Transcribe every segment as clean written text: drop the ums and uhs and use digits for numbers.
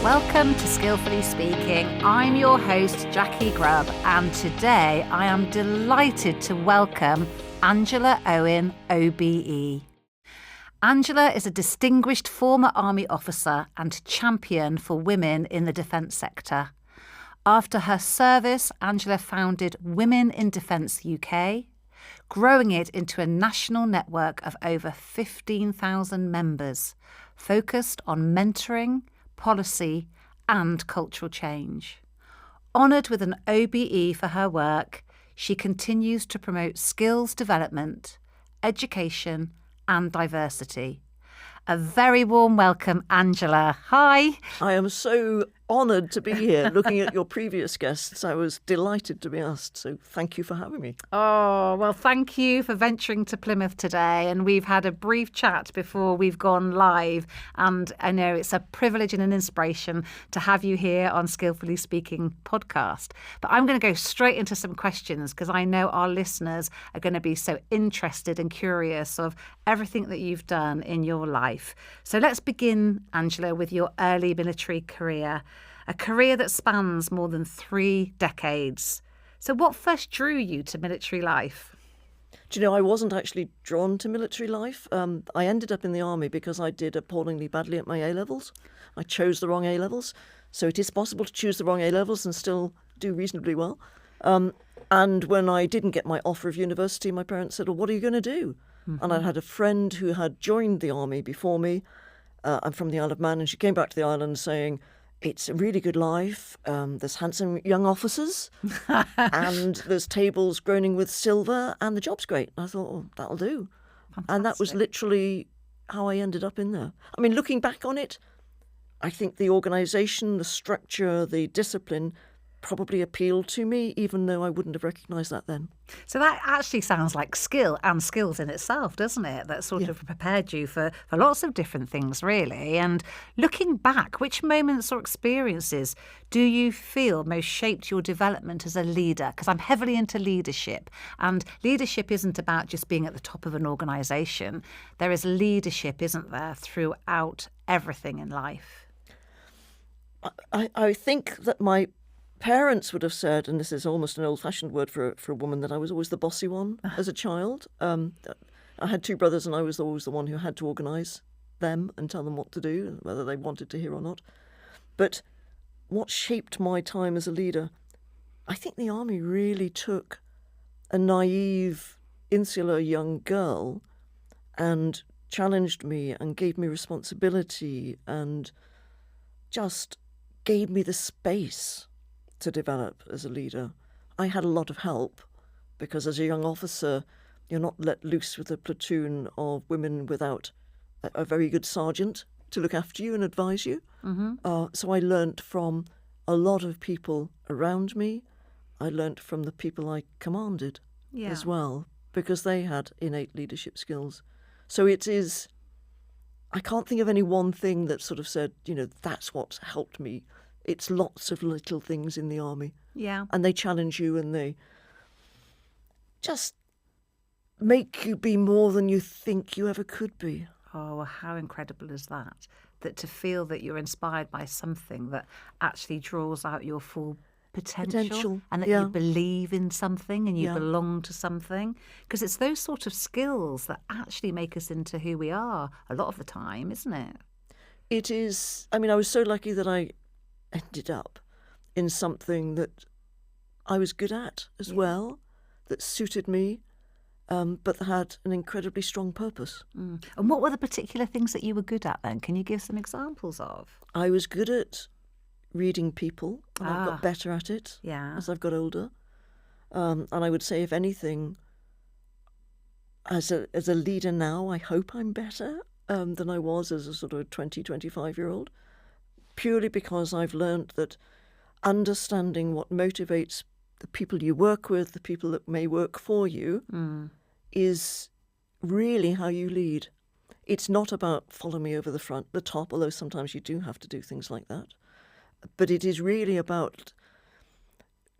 Welcome to Skillfully Speaking. I'm your host, Jackie Grubb, and today I am delighted to welcome Angela Owen OBE. Angela is a distinguished former Army officer and champion for women in the defence sector. After her service, Angela founded Women in Defence UK, growing it into a national network of over 15,000 members, focused on mentoring, policy and cultural change. Honoured with an OBE for her work, she continues to promote skills development, education and diversity. A very warm welcome, Angela. Hi. I am so honoured to be here. Looking at your previous guests, I was delighted to be asked. So thank you for having me. Oh, well, thank you for venturing to Plymouth today. And we've had a brief chat before we've gone live. And I know it's a privilege and an inspiration to have you here on Skillfully Speaking podcast. But I'm going to go straight into some questions because I know our listeners are going to be so interested and curious of everything that you've done in your life. So let's begin, Angela, with your early military career. A career that spans more than 3 decades. So what first drew you to military life? Do you know, I wasn't actually drawn to military life. I ended up in the army because I did appallingly badly at my A-levels. I chose the wrong A-levels. So it is possible to choose the wrong A-levels and still do reasonably well. And when I didn't get my offer of university, my parents said, well, what are you going to do? Mm-hmm. And I had a friend who had joined the army before me. I'm from the Isle of Man, and she came back to the island saying, it's a really good life. There's handsome young officers and there's tables groaning with silver and the job's great. I thought, oh, that'll do. Fantastic. And that was literally how I ended up in there. I mean, looking back on it, I think the organisation, the structure, the discipline probably appealed to me, even though I wouldn't have recognised that then. So that actually sounds like skill and skills in itself, doesn't it? That sort of prepared you for lots of different things, really. And looking back, which moments or experiences do you feel most shaped your development as a leader? Because I'm heavily into leadership, and leadership isn't about just being at the top of an organisation. There is leadership, isn't there, throughout everything in life? I think that my parents would have said, and this is almost an old-fashioned word for a woman, that I was always the bossy one as a child. I had 2 brothers and I was always the one who had to organise them and tell them what to do, whether they wanted to hear or not. But what shaped my time as a leader, I think the army really took a naive, insular young girl and challenged me and gave me responsibility and just gave me the space to develop as a leader. I had a lot of help because as a young officer, you're not let loose with a platoon of women without a very good sergeant to look after you and advise you. Mm-hmm. So I learnt from a lot of people around me. I learnt from the people I commanded as well, because they had innate leadership skills. So it is, I can't think of any one thing that sort of said, you know, that's what helped me. It's lots of little things in the army. Yeah. And they challenge you and they just make you be more than you think you ever could be. Oh, how incredible is that? That to feel that you're inspired by something that actually draws out your full potential. And that you believe in something and you belong to something. Because it's those sort of skills that actually make us into who we are a lot of the time, isn't it? It is. I mean, I was so lucky that I ended up in something that I was good at as well, that suited me, but that had an incredibly strong purpose. And what were the particular things that you were good at then? Can you give some examples of? I was good at reading people, and I've got better at it as I've got older. And I would say, if anything, as a leader now, I hope I'm better than I was as a sort of 20, 25-year-old. Purely because I've learned that understanding what motivates the people you work with, the people that may work for you, is really how you lead. It's not about follow me over the top, although sometimes you do have to do things like that. But it is really about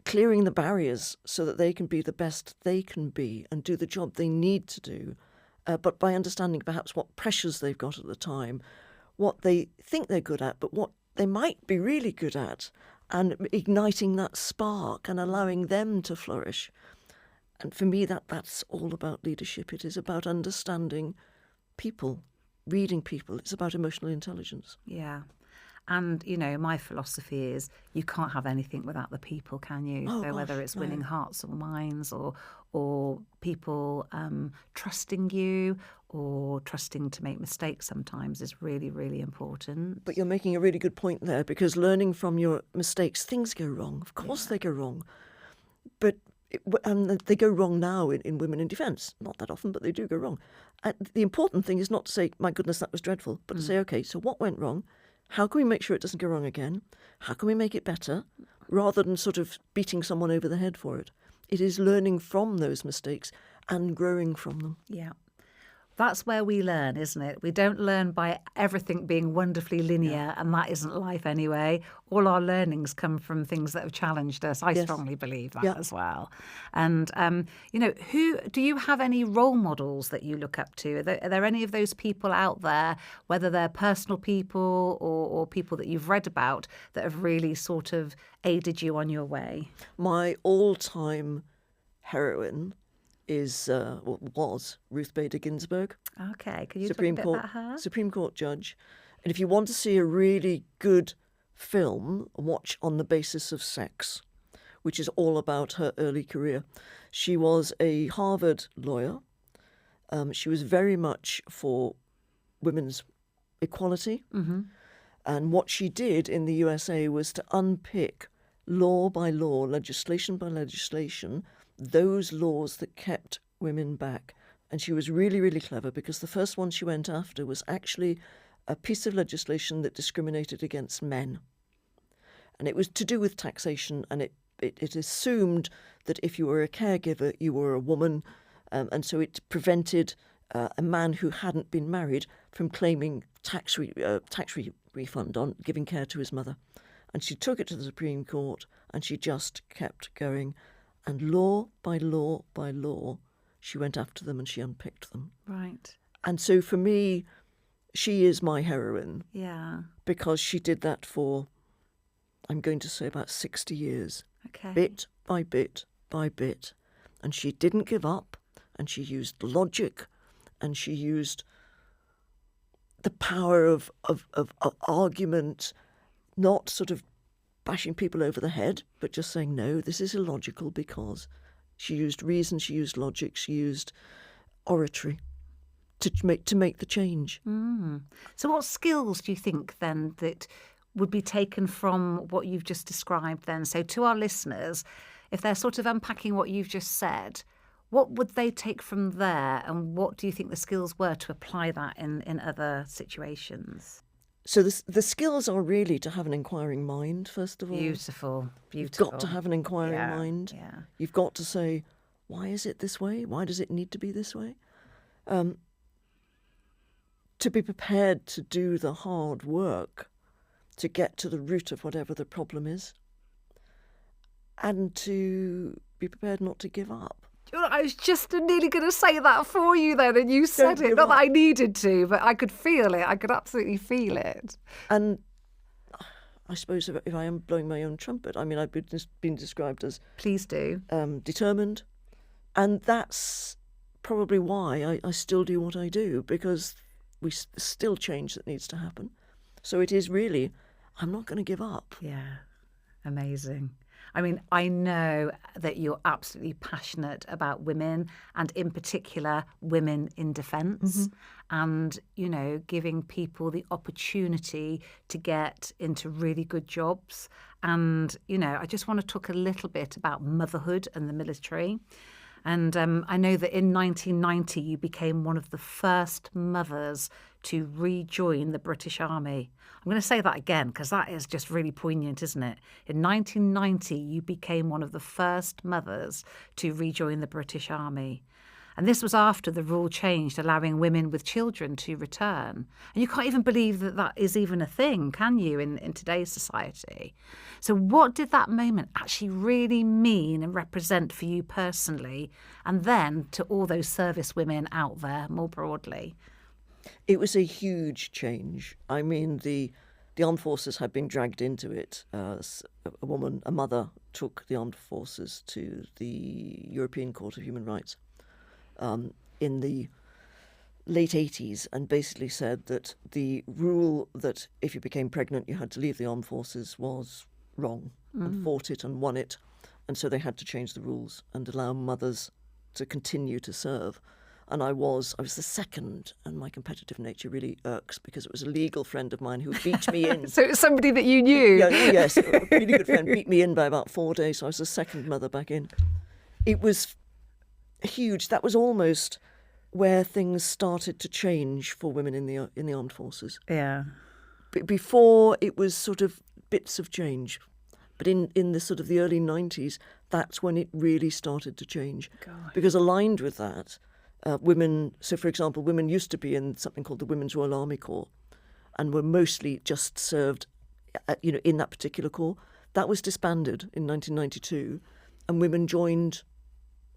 clearing the barriers so that they can be the best they can be and do the job they need to do, but by understanding perhaps what pressures they've got at the time, what they think they're good at, but what they might be really good at, and igniting that spark and allowing them to flourish. And for me, that's all about leadership. It is about understanding people, reading people. It's about emotional intelligence. Yeah. And, my philosophy is you can't have anything without the people, can you? Oh, so whether gosh, it's no. winning hearts or minds or people trusting you or trusting to make mistakes sometimes is really, really important. But you're making a really good point there, because learning from your mistakes, things go wrong. Of course they go wrong. But and they go wrong now in Women in Defence. Not that often, but they do go wrong. And the important thing is not to say, my goodness, that was dreadful, but to say, OK, so what went wrong? How can we make sure it doesn't go wrong again? How can we make it better? Rather than sort of beating someone over the head for it. It is learning from those mistakes and growing from them. Yeah. That's where we learn, isn't it? We don't learn by everything being wonderfully linear, and that isn't life anyway. All our learnings come from things that have challenged us. I strongly believe that as well. And, who do you have any role models that you look up to? Are there any of those people out there, whether they're personal people or people that you've read about, that have really sort of aided you on your way? My all-time heroine was Ruth Bader Ginsburg. Okay, can you talk a bit about her? Supreme Court judge. And if you want to see a really good film, watch On the Basis of Sex, which is all about her early career. She was a Harvard lawyer. She was very much for women's equality. Mm-hmm. And what she did in the USA was to unpick law by law, legislation by legislation, those laws that kept women back. And she was really, really clever, because the first one she went after was actually a piece of legislation that discriminated against men. And it was to do with taxation, and it assumed that if you were a caregiver, you were a woman. And so it prevented a man who hadn't been married from claiming tax refund on giving care to his mother. And she took it to the Supreme Court, and she just kept going. And law by law by law, she went after them and she unpicked them. Right. And so for me, she is my heroine. Yeah. Because she did that for, I'm going to say, about 60 years. Okay. Bit by bit by bit. And she didn't give up, and she used logic, and she used the power of argument, not sort of bashing people over the head, but just saying, no, this is illogical, because she used reason, she used logic, she used oratory to make the change. Mm. So what skills do you think then that would be taken from what you've just described then? So to our listeners, if they're sort of unpacking what you've just said, what would they take from there, and what do you think the skills were to apply that in other situations? So the skills are really to have an inquiring mind, first of all. Beautiful. You've got to have an inquiring Yeah, mind. yeah. You've got to say, why is it this way? Why does it need to be this way? To be prepared to do the hard work to get to the root of whatever the problem is, and to be prepared not to give up. I was just nearly going to say that for you then, and you said it. Not that I needed to, but I could feel it. I could absolutely feel it. And I suppose if I am blowing my own trumpet, I mean, I've been described as... Please do. Determined. And that's probably why I still do what I do, because there's still change that needs to happen. So it is really, I'm not going to give up. Yeah, amazing. I mean, I know that you're absolutely passionate about women, and in particular, women in defence, and, giving people the opportunity to get into really good jobs. And, I just want to talk a little bit about motherhood and the military. And I know that in 1990, you became one of the first mothers to rejoin the British Army. I'm going to say that again, because that is just really poignant, isn't it? In 1990, you became one of the first mothers to rejoin the British Army. And this was after the rule changed, allowing women with children to return. And you can't even believe that that is even a thing, can you, in today's society? So what did that moment actually really mean and represent for you personally, and then to all those service women out there more broadly? It was a huge change. I mean, the the armed forces had been dragged into it. A mother, took the armed forces to the European Court of Human Rights in the late 80s and basically said that the rule that if you became pregnant you had to leave the armed forces was wrong, and fought it and won it. And so they had to change the rules and allow mothers to continue to serve. And I was the second, and my competitive nature really irks because it was a legal friend of mine who beat me in. So it's somebody that you knew? Yeah, yes, a really good friend beat me in by about 4 days, so I was the second mother back in. It was huge. That was almost where things started to change for women in the armed forces. Yeah. Before, it was sort of bits of change. But in the sort of the early 90s, that's when it really started to change. God. Because aligned with that, women, so for example, women used to be in something called the Women's Royal Army Corps and were mostly just served, in that particular corps. That was disbanded in 1992, and women joined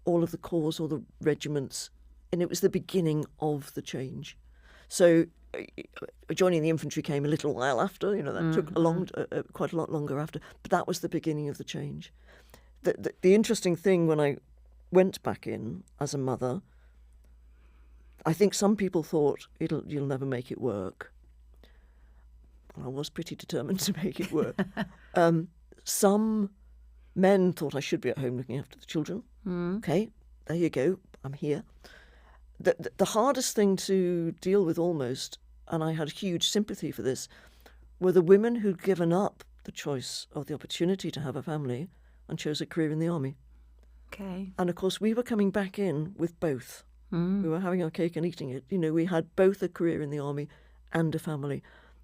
all of the corps or the regiments, and it was the beginning of the change. So joining the infantry came a little while after, that took quite a lot longer after, but that was the beginning of the change. The interesting thing when I went back in as a mother, I think some people thought you'll never make it work. I was pretty determined to make it work. Some men thought I should be at home looking after the children. Okay, there you go, I'm here. The hardest thing to deal with almost, and I had huge sympathy for this, were the women who'd given up the choice of the opportunity to have a family and chose a career in the army. Okay. And of course we were coming back in with both. We were having our cake and eating it. We had both a career in the army and a family.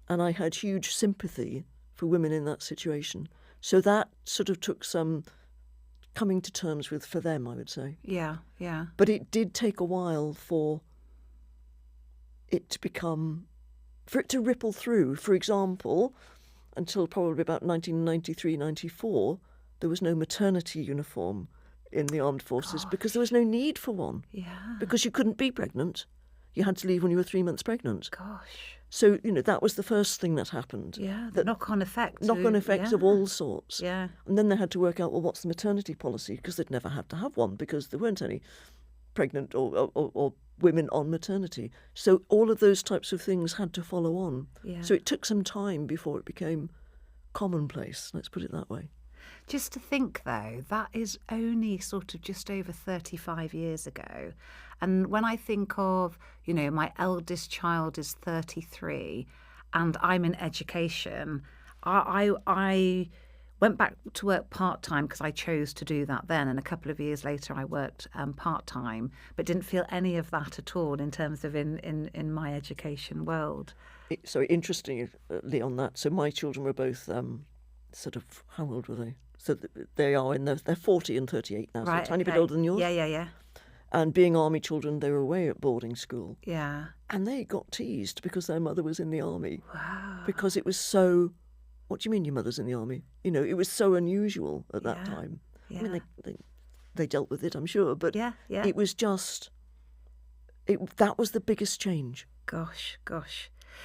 And I had huge sympathy for women in that situation. So that sort of took some coming to terms with for them, I would say. Yeah, yeah. But it did take a while for it to ripple through. For example, until probably about 1993, 94, there was no maternity uniform in the armed forces because there was no need for one. Yeah. Because you couldn't be pregnant. You had to leave when you were 3 months pregnant. Gosh. So, that was the first thing that happened. Yeah, the knock-on effect. Knock-on effects of all sorts. Yeah. And then they had to work out, well, what's the maternity policy? Because they'd never had to have one because there weren't any pregnant or women on maternity. So all of those types of things had to follow on. Yeah. So it took some time before it became commonplace, let's put it that way. Just to think, though, that is only sort of just over 35 years ago. And when I think of, my eldest child is 33 and I'm in education, I went back to work part-time because I chose to do that then. And a couple of years later, I worked part-time, but didn't feel any of that at all in terms of in my education world. So interestingly on that, so my children were both sort of, how old were they? So they are they're 40 and 38 now, Right, so a tiny bit okay. older than yours. Yeah. And being army children, they were away at boarding school. Yeah. And they got teased because their mother was in the army. Wow. Because it was so, what do you mean your mother's in the army? It was so unusual at that time. Yeah. I mean, they dealt with it, I'm sure, but Yeah. it was just, that was the biggest change. Gosh.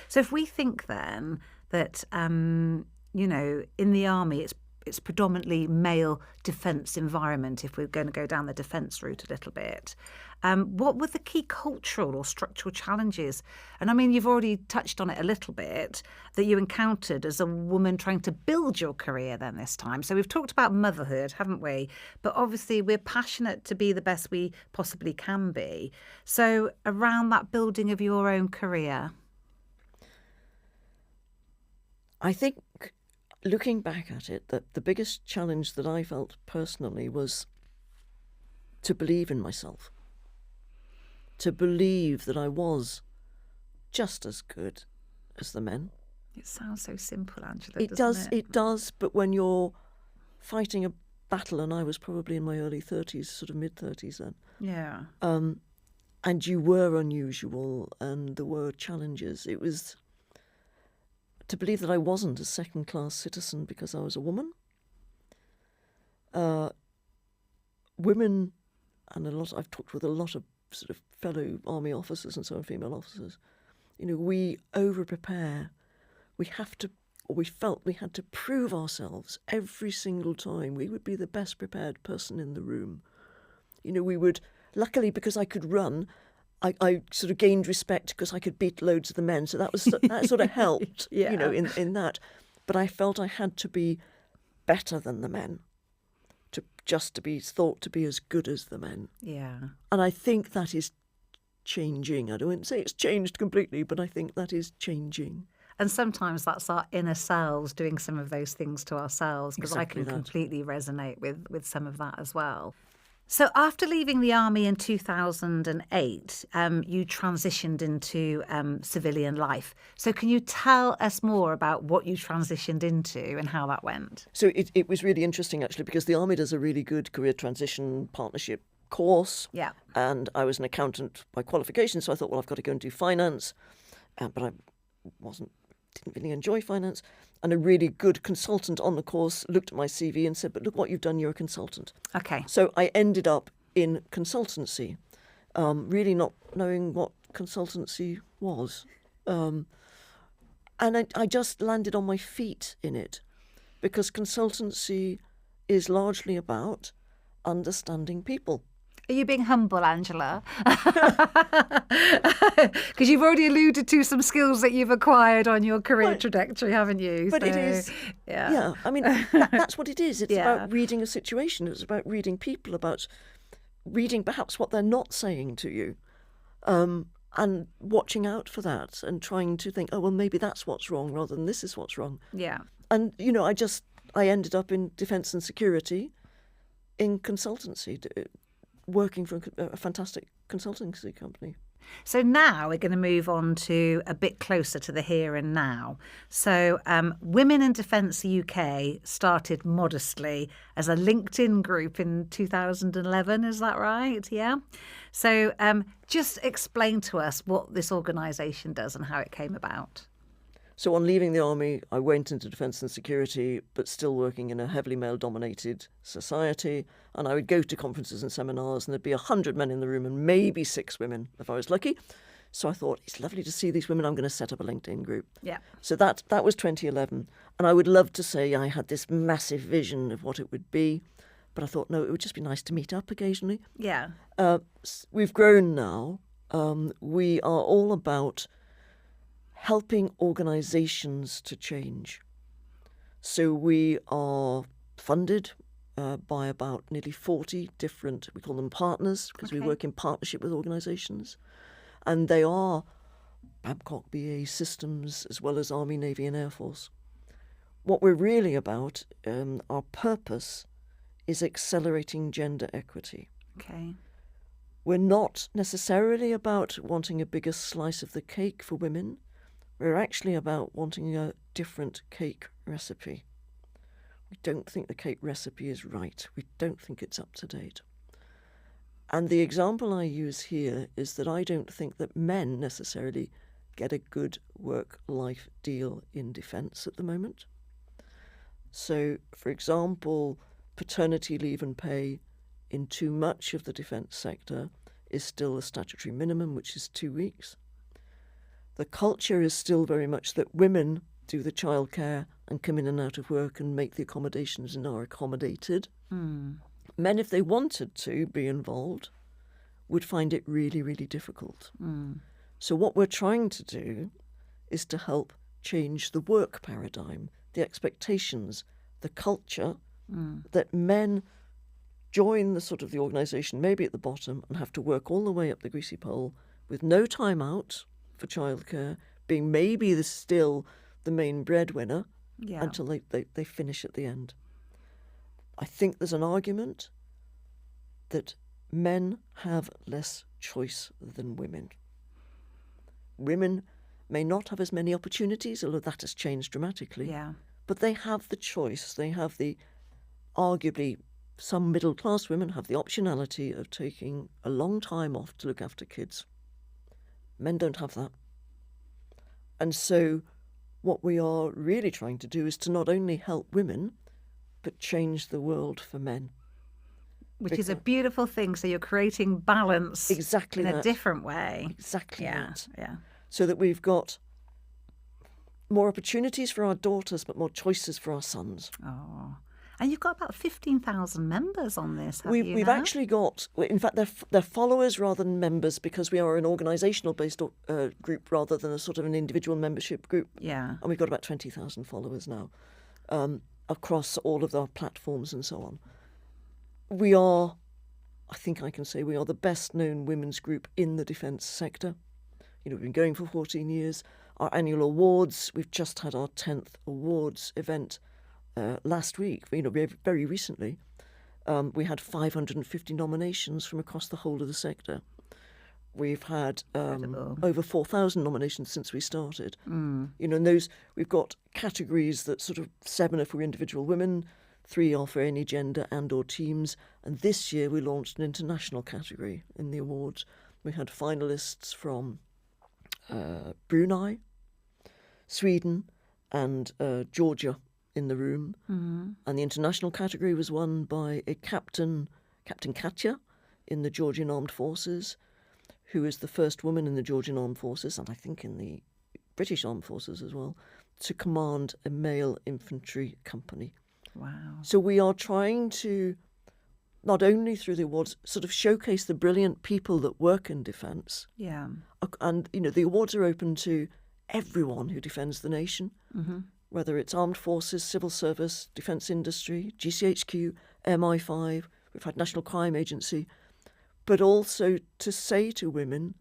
So if we think then that, in the army, it's predominantly male defence environment, if we're going to go down the defence route a little bit. What were the key cultural or structural challenges? And I mean, you've already touched on it a little bit, that you encountered as a woman trying to build your career then this time. So we've talked about motherhood, haven't we? But obviously we're passionate to be the best we possibly can be. So around that building of your own career. I think, looking back at it, that the biggest challenge that I felt personally was to believe in myself, to believe that I was just as good as the men. It sounds so simple, Angela. It does, but when you're fighting a battle, and I was probably in my early 30s, sort of mid-30s then. Yeah. And you were unusual, and there were challenges. It was to believe that I wasn't a second-class citizen because I was a woman. Women, and I've talked with a lot of sort of fellow army officers and so on, female officers. We over-prepare. We have to or we felt we had to prove ourselves every single time. We would be the best prepared person in the room. We would, luckily, because I could run, I sort of gained respect because I could beat loads of the men. So that sort of helped, in that. But I felt I had to be better than the men, to be thought to be as good as the men. Yeah. And I think that is changing. I don't say it's changed completely, but I think that is changing. And sometimes that's our inner selves doing some of those things to ourselves, because Exactly I can that. completely resonate with some of that as well. So after leaving the army in 2008, you transitioned into civilian life. So can you tell us more about what you transitioned into and how that went? So it was really interesting, actually, because the army does a really good career transition partnership course. Yeah. And I was an accountant by qualification, so I thought, well, I've got to go and do finance. But I didn't really enjoy finance. And a really good consultant on the course looked at my CV and said, but look what you've done, you're a consultant. Okay. So I ended up in consultancy, really not knowing what consultancy was. And I just landed on my feet in it, because consultancy is largely about understanding people. Are you being humble, Angela? Because you've already alluded to some skills that you've acquired on your career trajectory, haven't you? But it is, yeah. I mean, that's what it is. It's about reading a situation. It's about reading people, about reading perhaps what they're not saying to you, and watching out for that and trying to think, oh, well, maybe that's what's wrong rather than this is what's wrong. Yeah. And, I ended up in defence and security in consultancy, working for a fantastic consultancy company. So now we're going to move on to a bit closer to the here and now. So Women in Defence UK started modestly as a LinkedIn group in 2011, is that right? Yeah. So just explain to us what this organisation does and how it came about. So on leaving the army, I went into defence and security, but still working in a heavily male-dominated society. And I would go to conferences and seminars, and there'd be 100 men in the room and maybe 6 women if I was lucky. So I thought, it's lovely to see these women. I'm going to set up a LinkedIn group. Yeah. So that was 2011. And I would love to say I had this massive vision of what it would be. But I thought, no, it would just be nice to meet up occasionally. Yeah. We've grown now. We are all about helping organisations to change. So we are funded by about nearly 40 different, we call them partners, because we work in partnership with organisations. And they are Babcock, BAE Systems, as well as Army, Navy and Air Force. What we're really about, our purpose, is accelerating gender equity. Okay. We're not necessarily about wanting a bigger slice of the cake for women. We're actually about wanting a different cake recipe. We don't think the cake recipe is right. We don't think it's up to date. And the example I use here is that I don't think that men necessarily get a good work-life deal in defence at the moment. So, for example, paternity leave and pay in too much of the defence sector is still a statutory minimum, which is 2 weeks. The culture is still very much that women do the childcare and come in and out of work and make the accommodations and are accommodated. Men, if they wanted to be involved, would find it really, really difficult. So what we're trying to do is to help change the work paradigm, the expectations, the culture, that men join the organisation, maybe at the bottom, and have to work all the way up the greasy pole with no time out for childcare, being maybe still the main breadwinner until they finish at the end. I think there's an argument that men have less choice than women. Women may not have as many opportunities, although that has changed dramatically. Yeah. But they have the choice. They have arguably, some middle-class women have the optionality of taking a long time off to look after kids. Men don't have that. And so what we are really trying to do is to not only help women, but change the world for men. Which is a beautiful thing. So you're creating balance exactly in that. a different way. Exactly that. Yeah. So that we've got more opportunities for our daughters, but more choices for our sons. Oh. And you've got about 15,000 members on this, have you We've now? actually got, in fact, they're followers rather than members, because we are an organisational-based group rather than a sort of an individual membership group. Yeah. And we've got about 20,000 followers now across all of our platforms and so on. We are, I think I can say, we are the best-known women's group in the defence sector. You know, we've been going for 14 years. Our annual awards, we've just had our 10th awards event last week, you know, very recently. We had 550 nominations from across the whole of the sector. We've had over 4,000 nominations since we started. You know, and those, we've got categories that sort of 7 are for individual women, 3 are for any gender and or teams. And this year we launched an international category in the awards. We had finalists from Brunei, Sweden and Georgia in the room. And the international category was won by a Captain Katya in the Georgian Armed Forces, who is the first woman in the Georgian Armed Forces, and I think in the British Armed Forces as well, to command a male infantry company. Wow. So we are trying to, not only through the awards, sort of showcase the brilliant people that work in defence. Yeah. And, you know, the awards are open to everyone who defends the nation, whether it's armed forces, civil service, defence industry, GCHQ, MI5, we've had National Crime Agency, but also to say to women,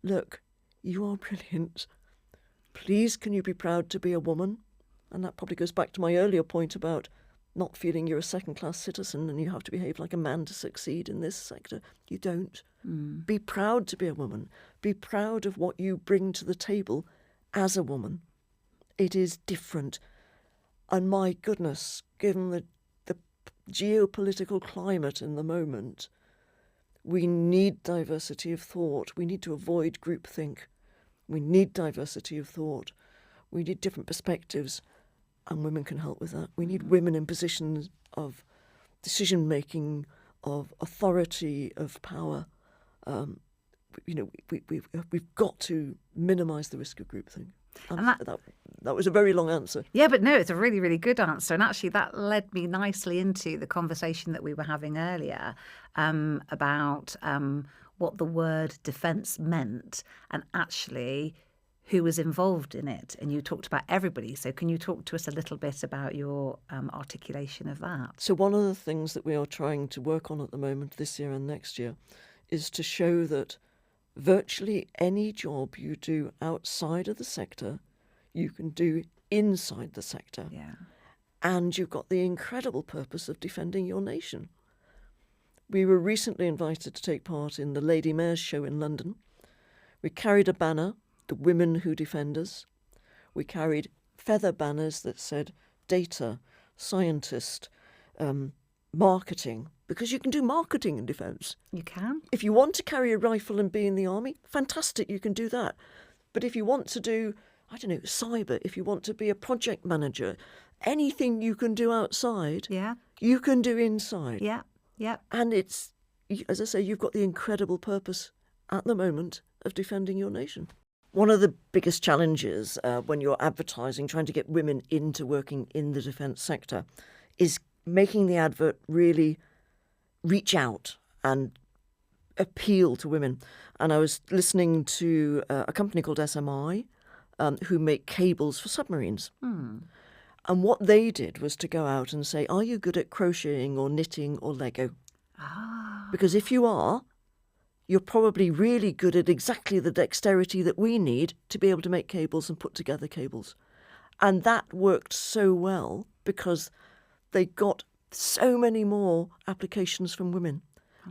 look, you are brilliant. Please, can you be proud to be a woman? And that probably goes back to my earlier point about not feeling you're a second-class citizen and you have to behave like a man to succeed in this sector. You don't. Be proud to be a woman. Be proud of what you bring to the table as a woman. It is different. And my goodness, given the geopolitical climate in the moment, we need diversity of thought. We need to avoid groupthink. We need diversity of thought. We need different perspectives, and women can help with that. We need women in positions of decision-making, of authority, of power. You know, we've got to minimise the risk of groupthink. And that was a very long answer. Yeah, but no, it's a really, really good answer. And actually that led me nicely into the conversation that we were having earlier about what the word defence meant and actually who was involved in it. And you talked about everybody. So can you talk to us a little bit about your articulation of that? So one of the things that we are trying to work on at the moment, this year and next year, is to show that virtually any job you do outside of the sector, you can do inside the sector. Yeah. And you've got the incredible purpose of defending your nation. We were recently invited to take part in the Lady Mayor's show in London. We carried a banner, the Women Who Defend Us. We carried feather banners that said data, scientist, marketing, because you can do marketing in defence. You can. If you want to carry a rifle and be in the army, fantastic, you can do that. But if you want to do, I don't know, cyber, if you want to be a project manager, anything you can do outside, you can do inside. Yeah, yeah. And it's, as I say, you've got the incredible purpose at the moment of defending your nation. One of the biggest challenges when you're advertising, trying to get women into working in the defence sector, is making the advert really reach out and appeal to women. And I was listening to a company called SMI who make cables for submarines. And what they did was to go out and say, are you good at crocheting or knitting or Lego? Because if you are, you're probably really good at exactly the dexterity that we need to be able to make cables and put together cables. And that worked so well because they got so many more applications from women.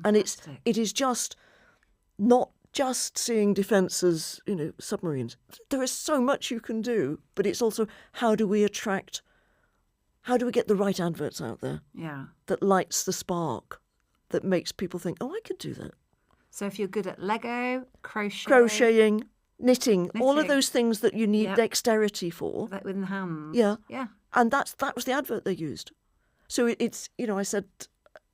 Fantastic. And it is just not just seeing defence as, you know, submarines. There is so much you can do, but it's also how do we get the right adverts out there that lights the spark, that makes people think, oh, I could do that. So if you're good at Lego, crocheting, knitting, all of those things that you need dexterity for. That with the hands. Yeah. Yeah. And that was the advert they used. So it's, you know, I said,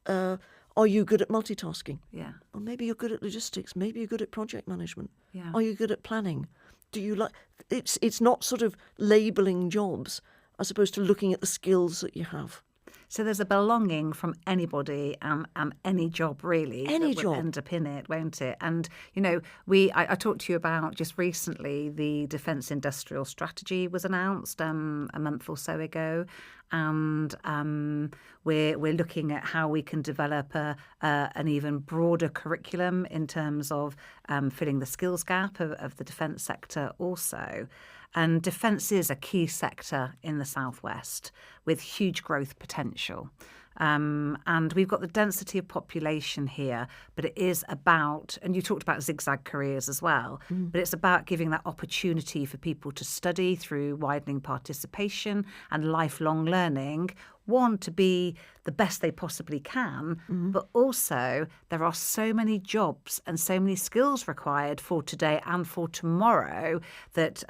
are you good at multitasking? Yeah. Or maybe you're good at logistics. Maybe you're good at project management. Yeah. Are you good at planning? do you like? It's not sort of labelling jobs as opposed to looking at the skills that you have. So there's a belonging from anybody and any job really Any that job. will end up in it, won't it? And, I talked to you about just recently the Defence Industrial Strategy was announced a month or so ago. And we're looking at how we can develop an even broader curriculum in terms of filling the skills gap of the defence sector also. And defence is a key sector in the southwest with huge growth potential. And we've got the density of population here, but it is about, and you talked about zigzag careers as well, but it's about giving that opportunity for people to study through widening participation and lifelong learning. One, to be the best they possibly can, but also there are so many jobs and so many skills required for today and for tomorrow that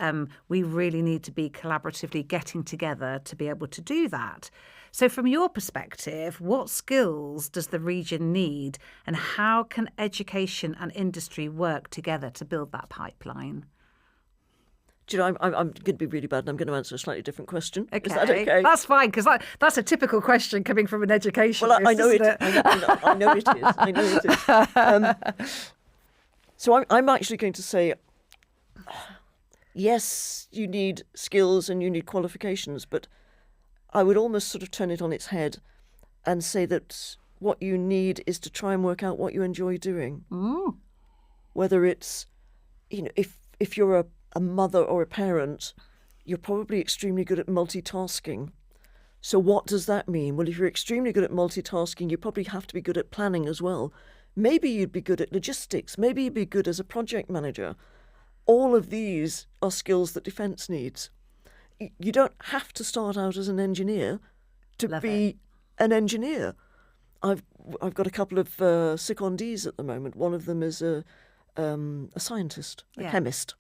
we really need to be collaboratively getting together to be able to do that. So from your perspective, what skills does the region need and how can education and industry work together to build that pipeline? Do you know, I'm going to be really bad and I'm going to answer a slightly different question. Okay. Is that okay? That's fine, because that's a typical question coming from an educationist. Well, I know isn't it. I know it is. I know it is. So I'm actually going to say, yes, you need skills and you need qualifications, but I would almost sort of turn it on its head and say that what you need is to try and work out what you enjoy doing. Whether it's, if you're a mother or a parent, you're probably extremely good at multitasking. So what does that mean? Well, if you're extremely good at multitasking, you probably have to be good at planning as well. Maybe you'd be good at logistics. Maybe you'd be good as a project manager. All of these are skills that defence needs. You don't have to start out as an engineer to be an engineer. I've got a couple of secondees at the moment. One of them is a scientist, a chemist.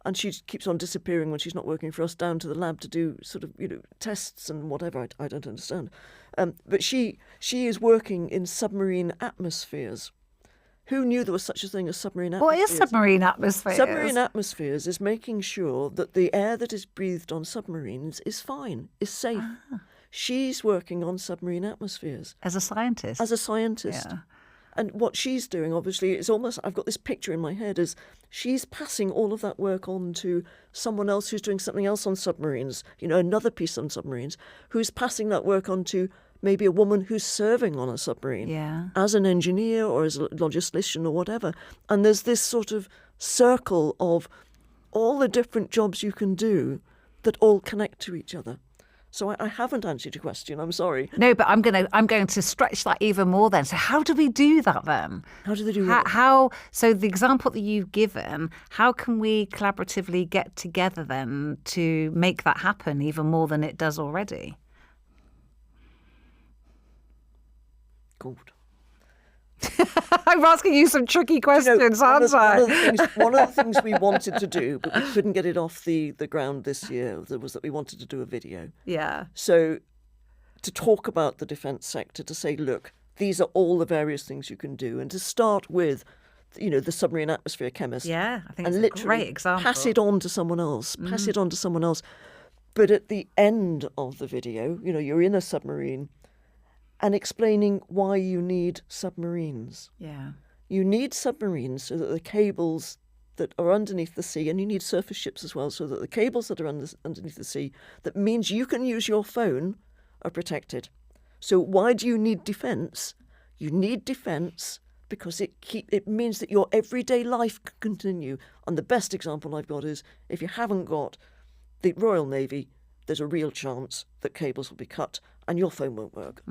And she keeps on disappearing when she's not working for us down to the lab to do sort of, tests and whatever. I don't understand. But she is working in submarine atmospheres. Who knew there was such a thing as submarine atmospheres? What is submarine atmospheres? Submarine atmospheres is making sure that the air that is breathed on submarines is fine, is safe. She's working on submarine atmospheres. As a scientist? As a scientist. Yeah. And what she's doing, obviously, is almost, I've got this picture in my head, is she's passing all of that work on to someone else who's doing something else on submarines, another piece on submarines, who's passing that work on to maybe a woman who's serving on a submarine as an engineer or as a logistician or whatever. And there's this sort of circle of all the different jobs you can do that all connect to each other. So I haven't answered your question. I'm sorry. No, but I'm going to stretch that even more then. So how do we do that then? How do they do that? So the example that you've given, how can we collaboratively get together then to make that happen even more than it does already? Good. I'm asking you some tricky questions, aren't I? One of the things we wanted to do, but we couldn't get it off the ground this year, was that we wanted to do a video. Yeah. So to talk about the defence sector, to say, look, these are all the various things you can do, and to start with, the submarine atmosphere chemist. Yeah, I think it's a great example. Pass it on to someone else. Pass it on to someone else. But at the end of the video, you're in a submarine, and explaining why you need submarines. Yeah. You need submarines so that the cables that are underneath the sea, and you need surface ships as well, so that the cables that are underneath the sea, that means you can use your phone, are protected. So why do you need defence? You need defence because it means that your everyday life can continue. And the best example I've got is if you haven't got the Royal Navy, there's a real chance that cables will be cut and your phone won't work.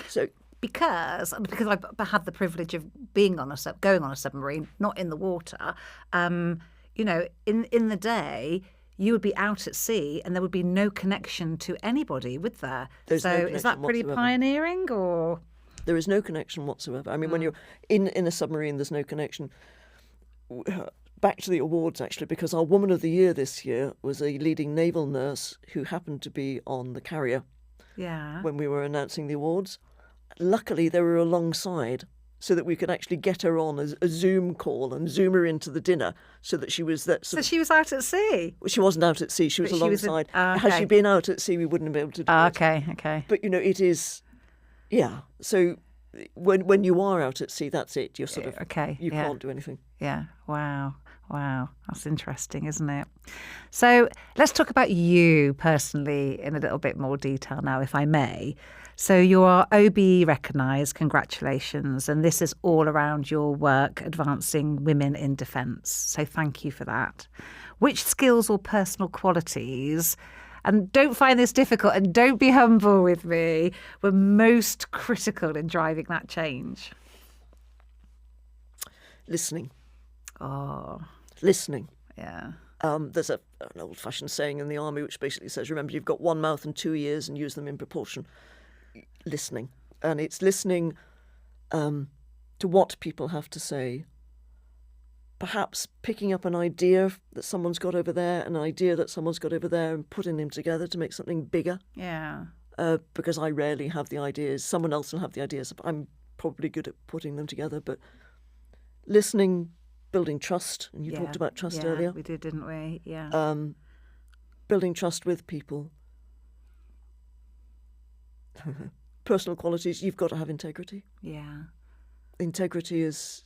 So because I've had the privilege of going on a submarine, not in the water, in the day you would be out at sea and there would be no connection to anybody, would there? There's no is that pretty whatsoever. Pioneering, or? There is no connection whatsoever. I mean, when you're in a submarine, there's no connection. Back to the awards, actually, because our Woman of the Year this year was a leading naval nurse who happened to be on the carrier when we were announcing the awards. Luckily, they were alongside, so that we could actually get her on a Zoom call and Zoom her into the dinner so that she was there. So she was out at sea? She wasn't out at sea. She was But she was alongside. okay. Had she been out at sea, we wouldn't have been able to do it. Okay. But, it is, yeah. So when you are out at sea, that's it. You're sort of, you can't do anything. Yeah. Wow. That's interesting, isn't it? So let's talk about you personally in a little bit more detail now, if I may. So you are OBE recognised, congratulations, and this is all around your work advancing women in defence. So thank you for that. Which skills or personal qualities, and don't find this difficult and don't be humble with me, were most critical in driving that change? Listening. Oh. Listening. Yeah. There's an old-fashioned saying in the army which basically says, remember, you've got one mouth and 2 ears and use them in proportion. Listening. And it's listening to what people have to say. Perhaps picking up an idea that someone's got over there, an idea that someone's got over there, and putting them together to make something bigger. Yeah. Because I rarely have the ideas. Someone else will have the ideas. I'm probably good at putting them together. But listening, building trust, and you talked about trust earlier. We did, didn't we? Yeah. Building trust with people. Personal qualities, you've got to have integrity. Yeah. Integrity is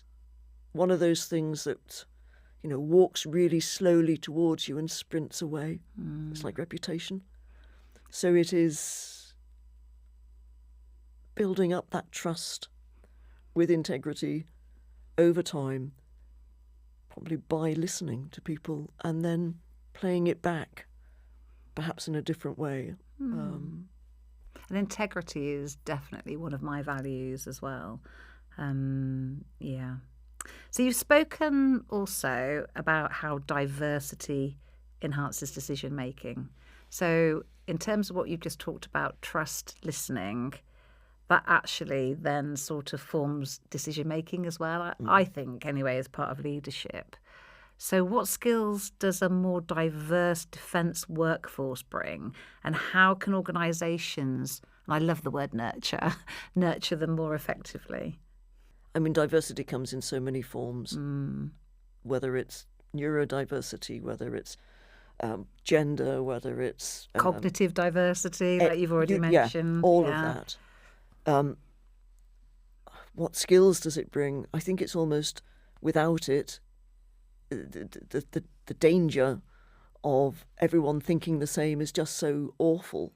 one of those things that, walks really slowly towards you and sprints away. It's like reputation. So it is building up that trust with integrity over time, probably by listening to people and then playing it back, perhaps in a different way. And integrity is definitely one of my values as well. Yeah. So you've spoken also about how diversity enhances decision making. So in terms of what you've just talked about, trust, listening, that actually then sort of forms decision making as well, I think, anyway, as part of leadership. So what skills does a more diverse defence workforce bring, and how can organisations, and I love the word nurture them more effectively? I mean, diversity comes in so many forms, whether it's neurodiversity, whether it's gender, whether it's... cognitive diversity, that you've already mentioned. Yeah, all of that. What skills does it bring? I think it's almost, without it, the danger of everyone thinking the same is just so awful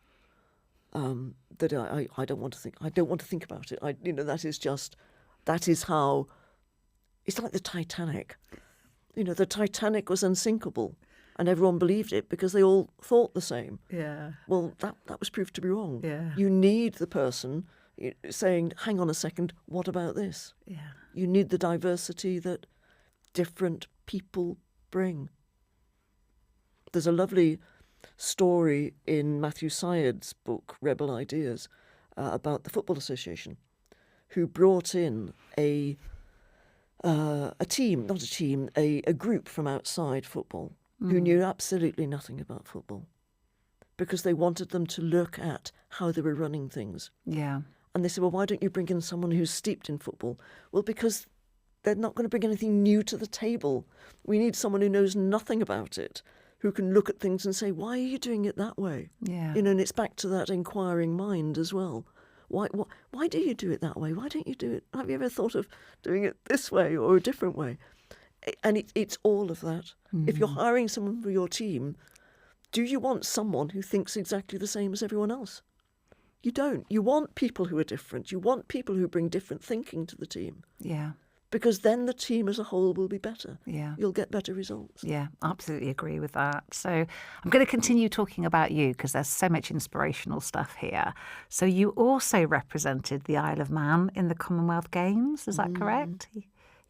that I don't want to think. I don't want to think about it. That is how. It's like the Titanic. The Titanic was unsinkable, and everyone believed it because they all thought the same. Yeah. Well, that was proved to be wrong. Yeah. You need the person saying, "Hang on a second, what about this?" Yeah. You need the diversity that different people bring. There's a lovely story in Matthew Syed's book, Rebel Ideas, about the Football Association, who brought in a group from outside football who knew absolutely nothing about football, because they wanted them to look at how they were running things. Yeah. And they said, well, why don't you bring in someone who's steeped in football? Well, because they're not going to bring anything new to the table. We need someone who knows nothing about it, who can look at things and say, why are you doing it that way? Yeah. And it's back to that inquiring mind as well. Why do you do it that way? Why don't you do it? Have you ever thought of doing it this way or a different way? And it's all of that. If you're hiring someone for your team, do you want someone who thinks exactly the same as everyone else? You don't. You want people who are different. You want people who bring different thinking to the team. Yeah. Because then the team as a whole will be better. Yeah. You'll get better results. Yeah, absolutely agree with that. So I'm going to continue talking about you because there's so much inspirational stuff here. So you also represented the Isle of Man in the Commonwealth Games, is that correct?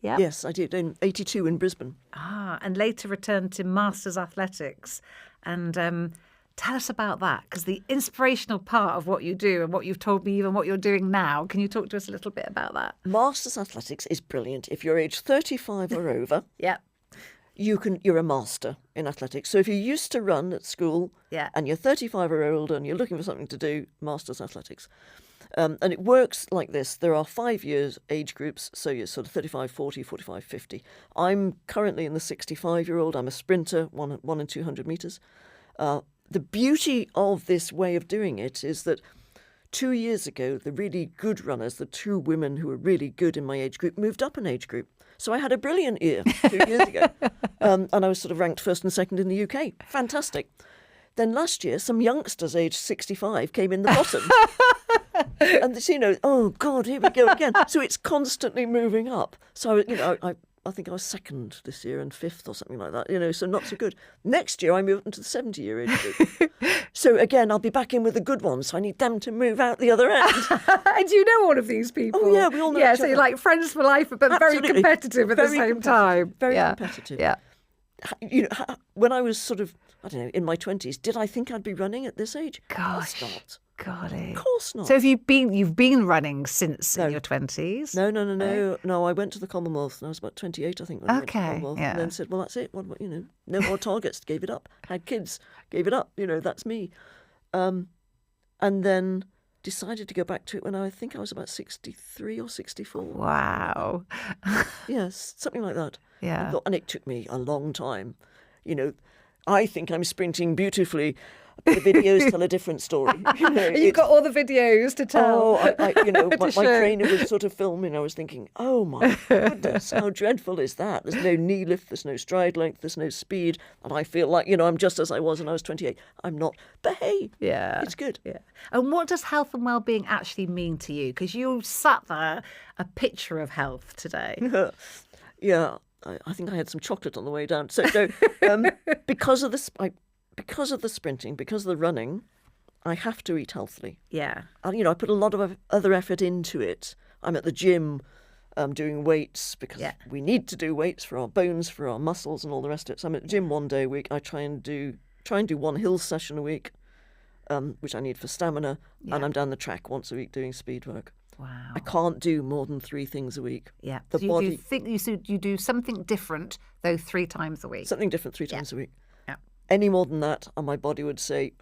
Yeah. Yes, I did, in 82 in Brisbane. And later returned to Masters Athletics. And tell us about that, because the inspirational part of what you do and what you've told me, even what you're doing now, can you talk to us a little bit about that? Masters Athletics is brilliant. If you're age 35 or over, you're a master in athletics. So if you used to run at school and you're 35 or older and you're looking for something to do, Masters Athletics. And it works like this. There are 5 years age groups, so you're sort of 35, 40, 45, 50. I'm currently in the 65-year-old. I'm a sprinter, 1 and 200 metres. The beauty of this way of doing it is that 2 years ago, the really good runners, the 2 women who were really good in my age group, moved up an age group. So I had a brilliant year 2 years ago. And I was sort of ranked first and second in the UK. Fantastic. Then last year, some youngsters aged 65 came in the bottom. And, oh, God, here we go again. So it's constantly moving up. So, I think I was second this year and 5th or something like that, so not so good. Next year, I move into the 70-year age group. So, again, I'll be back in with the good ones. So I need them to move out the other end. And you know all of these people? Oh, yeah, we all know each so other. you're like friends for life, but Absolutely. very competitive at the same time. Very competitive. Yeah. When I was sort of, I don't know, in my 20s, did I think I'd be running at this age? Gosh. Of course not. Golly. Of course not. So have you've been running since in your 20s? No. No, I went to the Commonwealth and I was about 28, I think, when I went to the Okay, Commonwealth. yeah. And then said, well, that's it. What about, no more targets. Gave it up. Had kids. Gave it up. That's me. And then decided to go back to it when I think I was about 63 or 64. Wow. Yes, something like that. Yeah. And it took me a long time. I think I'm sprinting beautifully. The videos tell a different story. You've got all the videos to tell. Oh, my trainer was sort of filming. I was thinking, oh my goodness, how dreadful is that? There's no knee lift, there's no stride length, there's no speed. And I feel like, I'm just as I was when I was 28. I'm not. But hey, it's good. Yeah. And what does health and well-being actually mean to you? Because you sat there, a picture of health today. Yeah, I think I had some chocolate on the way down. So because of this, because of the sprinting, because of the running, I have to eat healthily. Yeah. And, I put a lot of other effort into it. I'm at the gym doing weights because we need to do weights for our bones, for our muscles and all the rest of it. So I'm at the gym 1 day a week. I try and do 1 hill session a week, which I need for stamina. Yeah. And I'm down the track once a week doing speed work. Wow. I can't do more than 3 things a week. Yeah. You do something different, though, 3 times a week. Something different 3 times a week. Yeah. Any more than that, and my body would say,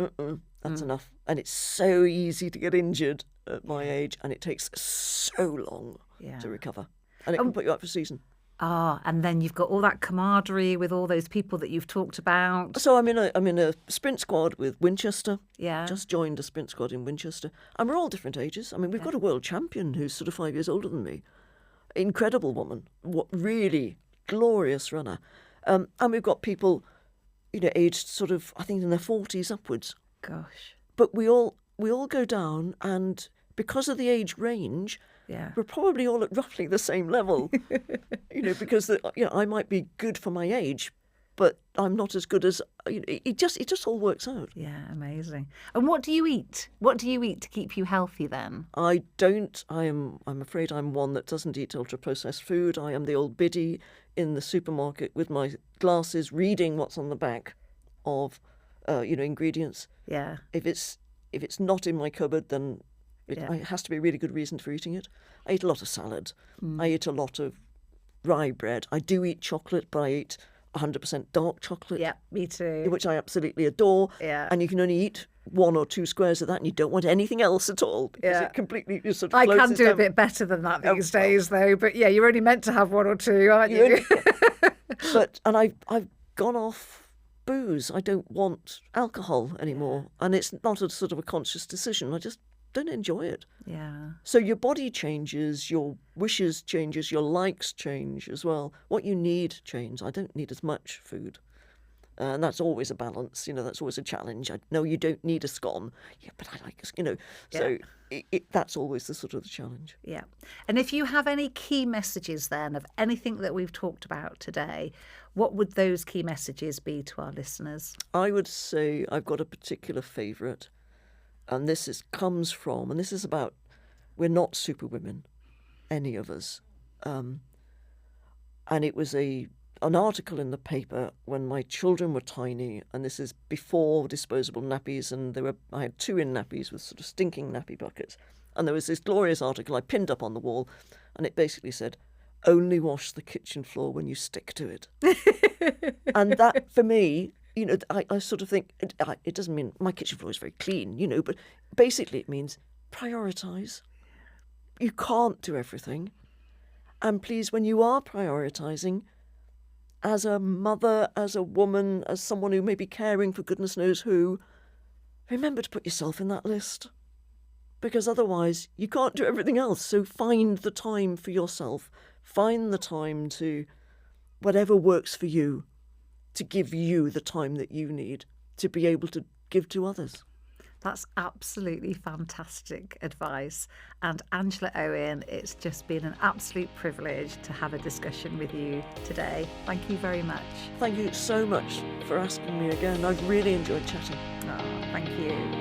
that's enough. And it's so easy to get injured at my age, and it takes so long to recover. And it can put you out for a season. And then you've got all that camaraderie with all those people that you've talked about. So I'm in a sprint squad with Winchester. Yeah. Just joined a sprint squad in Winchester. And we're all different ages. I mean, we've got a world champion who's sort of 5 years older than me. Incredible woman. What really glorious runner. And we've got people, aged sort of, I think, in their 40s upwards. Gosh. But we all go down, and because of the age range, we're probably all at roughly the same level. Because I might be good for my age, but I'm not as good as it just all works out. Yeah, amazing. And what do you eat? What do you eat to keep you healthy then? I don't. I'm afraid I'm one that doesn't eat ultra processed food. I am the old biddy in the supermarket with my glasses, reading what's on the back of ingredients. Yeah. If it's not in my cupboard, then it has to be a really good reason for eating it. I eat a lot of salad. I eat a lot of rye bread. I do eat chocolate, but I eat 100% dark chocolate. Yeah, me too. Which I absolutely adore. Yeah. And you can only eat 1 or 2 squares of that, and you don't want anything else at all because it completely sort of I can do down. a bit better than that these days, though. But yeah, you're only meant to have 1 or 2, aren't you? And I've gone off booze. I don't want alcohol anymore, and it's not a sort of a conscious decision. I just don't enjoy it. Yeah. So your body changes, your wishes changes, your likes change as well. What you need changes. I don't need as much food. And that's always a balance, that's always a challenge. I know you don't need a scone, but I like, so that's always the sort of the challenge. Yeah. And if you have any key messages then of anything that we've talked about today, what would those key messages be to our listeners? I would say I've got a particular favourite, and this comes from, and this is about, we're not superwomen, any of us. And it was an article in the paper when my children were tiny, and this is before disposable nappies, and I had 2 in nappies with sort of stinking nappy buckets. And there was this glorious article I pinned up on the wall, and it basically said, only wash the kitchen floor when you stick to it. And that, for me, I sort of think, it doesn't mean my kitchen floor is very clean, but basically it means prioritise. You can't do everything. And please, when you are prioritising, as a mother, as a woman, as someone who may be caring for goodness knows who, remember to put yourself in that list. Because otherwise, you can't do everything else. So find the time for yourself. Find the time to, whatever works for you, to give you the time that you need to be able to give to others. That's absolutely fantastic advice. And Angela Owen, it's just been an absolute privilege to have a discussion with you today. Thank you very much. Thank you so much for asking me again. I've really enjoyed chatting. Oh, thank you.